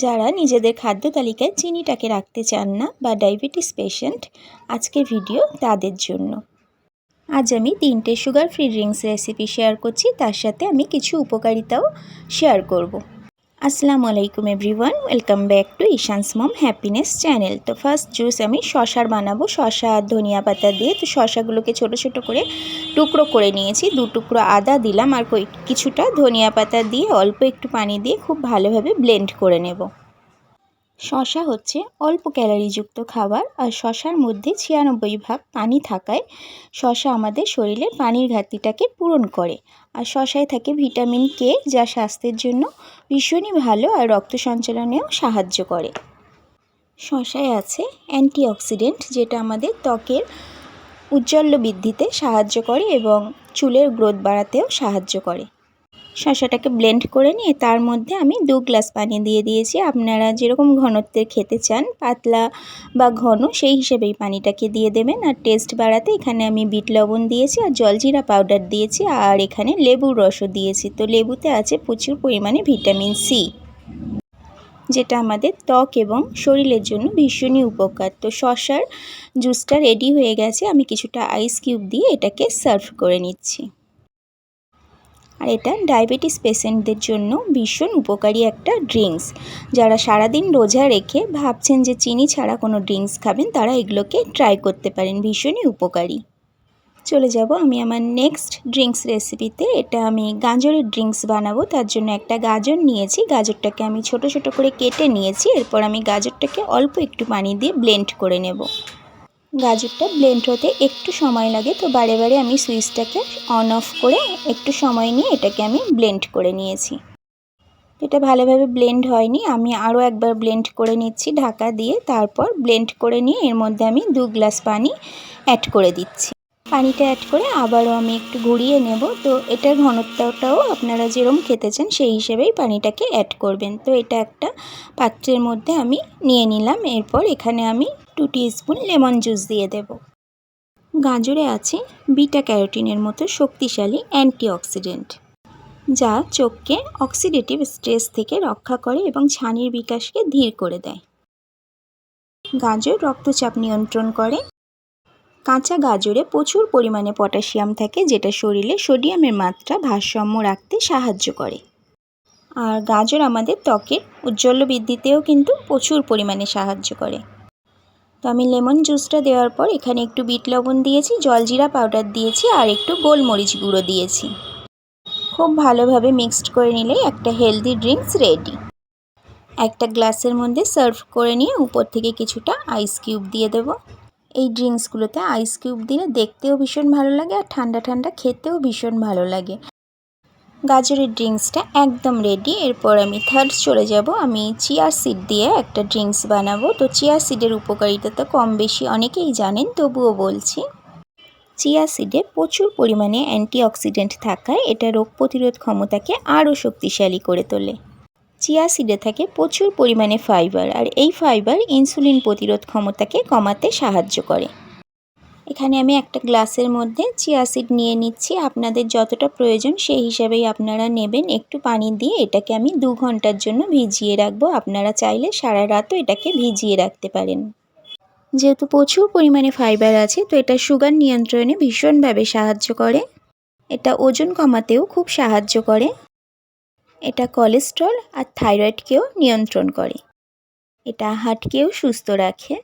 যারা নিজেদের খাদ্য তালিকায় চিনিটাকে রাখতে চান না বা ডায়াবেটিস পেশেন্ট, আজকের ভিডিও তাদের জন্য। আজ আমি 3টে sugar free drinks recipe share করছি, তার সাথে আমি কিছু উপকারিতাও শেয়ার করব। আসসালামু আলাইকুম everyone, welcome back to Ishan's mom happiness channel. তো ফার্স্ট জুস আমি শশার বানাবো, শশা আর ধনিয়া পাতা দিয়ে। তো শশাগুলোকে ছোট ছোট করে টুকরো করে নিয়েছি, 2 টুকরো আদা দিলাম আর কিছুটা ধনিয়া পাতা দিয়ে অল্প একটু পানি দিয়ে খুব ভালোভাবে ব্লেন্ড করে নেব। শশা হচ্ছে অল্প ক্যালোরিযুক্ত খাবার, আর শশার মধ্যে 96% পানি থাকায় শশা আমাদের শরীরে পানির ঘাটতিটাকে পূরণ করে। আর শশায় থাকে ভিটামিন কে, যা স্বাস্থ্যের জন্য ভীষণই ভালো আর রক্ত সঞ্চালনেও সাহায্য করে। শশায় আছে অ্যান্টিঅক্সিডেন্ট, যেটা আমাদের ত্বকের উজ্জ্বল্য বৃদ্ধিতে সাহায্য করে এবং চুলের গ্রোথ বাড়াতেও সাহায্য করে। শশাটাকে ব্লেন্ড করে নিয়ে তার মধ্যে আমি 2 গ্লাস পানি দিয়ে দিয়েছি। আপনারা যেরকম ঘনত্বের খেতে চান, পাতলা বা ঘন, সেই হিসেবেই পানিটাকে দিয়ে দেবেন। আর টেস্ট বাড়াতে এখানে আমি বিট লবণ দিয়েছি আর জলজিরা পাউডার দিয়েছি, আর এখানে লেবুর রসও দিয়েছি। তো লেবুতে আছে প্রচুর পরিমাণে ভিটামিন সি, যেটা আমাদের ত্বক এবং শরীরের জন্য ভীষণই উপকার। তো শশার জুসটা রেডি হয়ে গেছে, আমি কিছুটা আইস কিউব দিয়ে এটাকে সার্ভ করে নিচ্ছি। আর এটা ডায়াবেটিস পেশেন্টদের জন্য ভীষণ উপকারী একটা ড্রিঙ্কস। যারা সারাদিন রোজা রেখে ভাবছেন যে চিনি ছাড়া কোনো ড্রিঙ্কস খাবেন, তারা এগুলোকে ট্রাই করতে পারেন, ভীষণই উপকারী। চলে যাব আমি আমার নেক্সট ড্রিঙ্কস রেসিপিতে। এটা আমি গাজরের ড্রিঙ্কস বানাবো। তার জন্য একটা গাজর নিয়েছি, গাজরটাকে আমি ছোট ছোট করে কেটে নিয়েছি। এরপর আমি গাজরটাকে অল্প একটু পানি দিয়ে ব্লেন্ড করে নেব। গাজরটা ব্লেন্ড হতে একটু সময় লাগে, তো বারে বারে আমি সুইচটাকে অন অফ করে একটু সময় নিয়ে এটাকে আমি ব্লেন্ড করে নিয়েছি। এটা ভালোভাবে ব্লেন্ড হয়নি, আমি আরও একবার ব্লেন্ড করে নিচ্ছি ঢাকা দিয়ে। তারপর ব্লেন্ড করে নিয়ে এর মধ্যে আমি 2 গ্লাস পানি অ্যাড করে দিচ্ছি। পানিটা অ্যাড করে আবারও আমি একটু ঘুরিয়ে নেব। তো এটার ঘনত্বটাও আপনারা যেরকম খেতে চান সেই হিসেবেই পানিটাকে অ্যাড করবেন। তো এটা একটা পাত্রের মধ্যে আমি নিয়ে নিলাম। এরপর এখানে আমি 2 টিস্পুন লেমন জুস দিয়ে দেব। গাজরে আছে বিটা ক্যারোটিনের মতো শক্তিশালী অ্যান্টিঅক্সিডেন্ট, যা চোখকে অক্সিডেটিভ স্ট্রেস থেকে রক্ষা করে এবং ছানির বিকাশকে ধীর করে দেয়। গাজর রক্তচাপ নিয়ন্ত্রণ করে। কাঁচা গাজরে প্রচুর পরিমাণে পটাশিয়াম থাকে, যেটা শরীরে সোডিয়ামের মাত্রা ভারসাম্য রাখতে সাহায্য করে। আর গাজর আমাদের ত্বকের উজ্জ্বল্য বৃদ্ধিতেও কিন্তু প্রচুর পরিমাণে সাহায্য করে। তো আমি লেমন জুসটা দেওয়ার পর এখানে একটু বিট লবণ দিয়েছি, জলজিরা পাউডার দিয়েছি আর একটু গোলমরিচ গুঁড়ো দিয়েছি। খুব ভালোভাবে মিক্সড করে নিলেই একটা হেলদি ড্রিঙ্কস রেডি। একটা গ্লাসের মধ্যে সার্ভ করে নিয়ে উপর থেকে কিছুটা আইস কিউব দিয়ে দেব। এই ড্রিঙ্কসগুলোতে আইস কিউব দিলে দেখতেও ভীষণ ভালো লাগে আর ঠান্ডা ঠান্ডা খেতেও ভীষণ ভালো লাগে। গাজরের ড্রিঙ্কসটা একদম রেডি। এরপর আমি থার্ড চলে যাব। আমি চিয়া সিড দিয়ে একটা ড্রিঙ্কস বানাবো। তো চিয়া সিডের উপকারিতা তো কম বেশি অনেকেই জানেন, তবুও বলছি। চিয়া সিডে প্রচুর পরিমাণে অ্যান্টিঅক্সিডেন্ট থাকায় এটা রোগ প্রতিরোধ ক্ষমতাকে আরও শক্তিশালী করে তোলে। চিয়া সিডে থাকে প্রচুর পরিমাণে ফাইবার, আর এই ফাইবার ইনসুলিন প্রতিরোধ ক্ষমতাকে কমাতে সাহায্য করে। এখানে আমি একটা গ্লাসের মধ্যে চিয়া সিড নিয়ে নিচ্ছি। আপনাদের যতটা প্রয়োজন সেই হিসাবেই আপনারা নেবেন। একটু পানি দিয়ে এটাকে আমি 2 ঘন্টার জন্য ভিজিয়ে রাখবো। আপনারা চাইলে সারা রাতও এটাকে ভিজিয়ে রাখতে পারেন। যেহেতু প্রচুর পরিমাণে ফাইবার আছে, তো এটা সুগার নিয়ন্ত্রণে ভীষণভাবে সাহায্য করে। এটা ওজন কমাতেও খুব সাহায্য করে। এটা কোলেস্ট্রল আর থাইরয়েডকেও নিয়ন্ত্রণ করে। এটা হার্টকেও সুস্থ রাখে।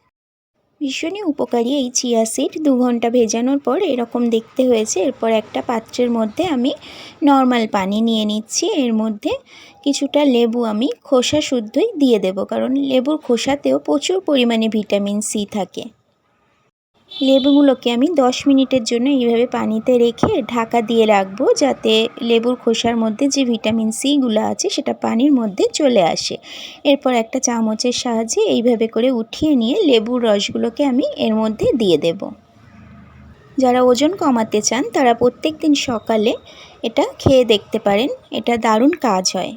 ভীষণই উপকারী এই চিয়া সিড। 2 ঘন্টা ভেজানোর পর এরকম দেখতে হয়েছে। এরপর একটা পাত্রের মধ্যে আমি নর্মাল পানি নিয়ে নিচ্ছি। এর মধ্যে কিছুটা লেবু আমি খোসা শুদ্ধই দিয়ে দেব, কারণ লেবুর খোসাতেও প্রচুর পরিমাণে ভিটামিন সি থাকে। লেবুগুলোকে আমি 10 মিনিটের জন্য এইভাবে পানিতে রেখে ঢাকা দিয়ে রাখবো, যাতে লেবুর খোসার মধ্যে যে ভিটামিন সিগুলো আছে সেটা পানির মধ্যে চলে আসে। এরপর একটা চামচের সাহায্যে এইভাবে করে উঠিয়ে নিয়ে লেবুর রসগুলোকে আমি এর মধ্যে দিয়ে দেব। যারা ওজন কমাতে চান তারা প্রত্যেক দিন সকালে এটা খেয়ে দেখতে পারেন, এটা দারুণ কাজ হয়।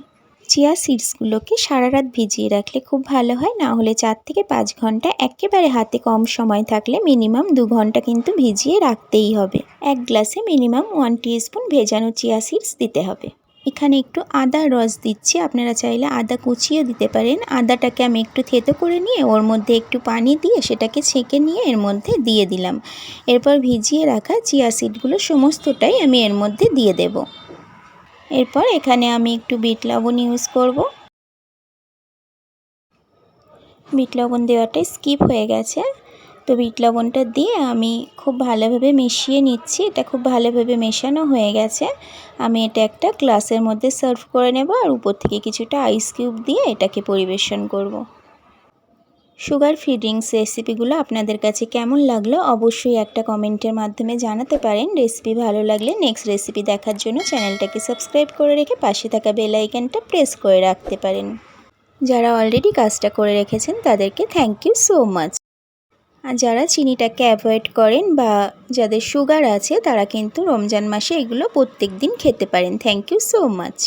চিয়া সিডসগুলোকে সারা রাত ভিজিয়ে রাখলে খুব ভালো হয়, না হলে 4 থেকে 5 ঘন্টা, একেবারে হাতে কম সময় থাকলে মিনিমাম 2 ঘন্টা কিন্তু ভিজিয়ে রাখতেই হবে। এক গ্লাসে মিনিমাম 1 টিস্পুন ভেজানো চিয়া সিডস দিতে হবে। এখানে একটু আদার রস দিচ্ছি, আপনারা চাইলে আদা কুচিও দিতে পারেন। আদাটাকে আমি একটু থেতো করে নিয়ে ওর মধ্যে একটু পানি দিয়ে সেটাকে ছেঁকে নিয়ে এর মধ্যে দিয়ে দিলাম। এরপর ভিজিয়ে রাখা চিয়া সিডগুলো সমস্তটাই আমি এর মধ্যে দিয়ে দেব। এরপর এখানে আমি একটু বিট লবণ ইউজ করব। বিট লবণ দেওয়াটাই স্কিপ হয়ে গেছে, তো বিট লবণটা দিয়ে আমি খুব ভালোভাবে মিশিয়ে নিচ্ছি। এটা খুব ভালোভাবে মেশানো হয়ে গেছে। আমি এটা একটা গ্লাসের মধ্যে সার্ভ করে নেব আর উপর থেকে কিছুটা আইস কিউব দিয়ে এটাকে পরিবেশন করব। সুগার ফ্রি ড্রিঙ্কস রেসিপিগুলো আপনাদের কাছে কেমন লাগলো অবশ্যই একটা কমেন্টের মাধ্যমে জানাতে পারেন। রেসিপি ভালো লাগলে নেক্সট রেসিপি দেখার জন্য চ্যানেলটাকে সাবস্ক্রাইব করে রেখে পাশে থাকা বেল আইকনটা প্রেস করে রাখতে পারেন। যারা অলরেডি কাজটা করে রেখেছেন তাদেরকে থ্যাংক ইউ সো মাচ। আর যারা চিনিটাকে অ্যাভয়েড করেন বা যাদের সুগার আছে তারা কিন্তু রমজান মাসে এগুলো প্রত্যেক দিন খেতে পারেন। Thank you so much.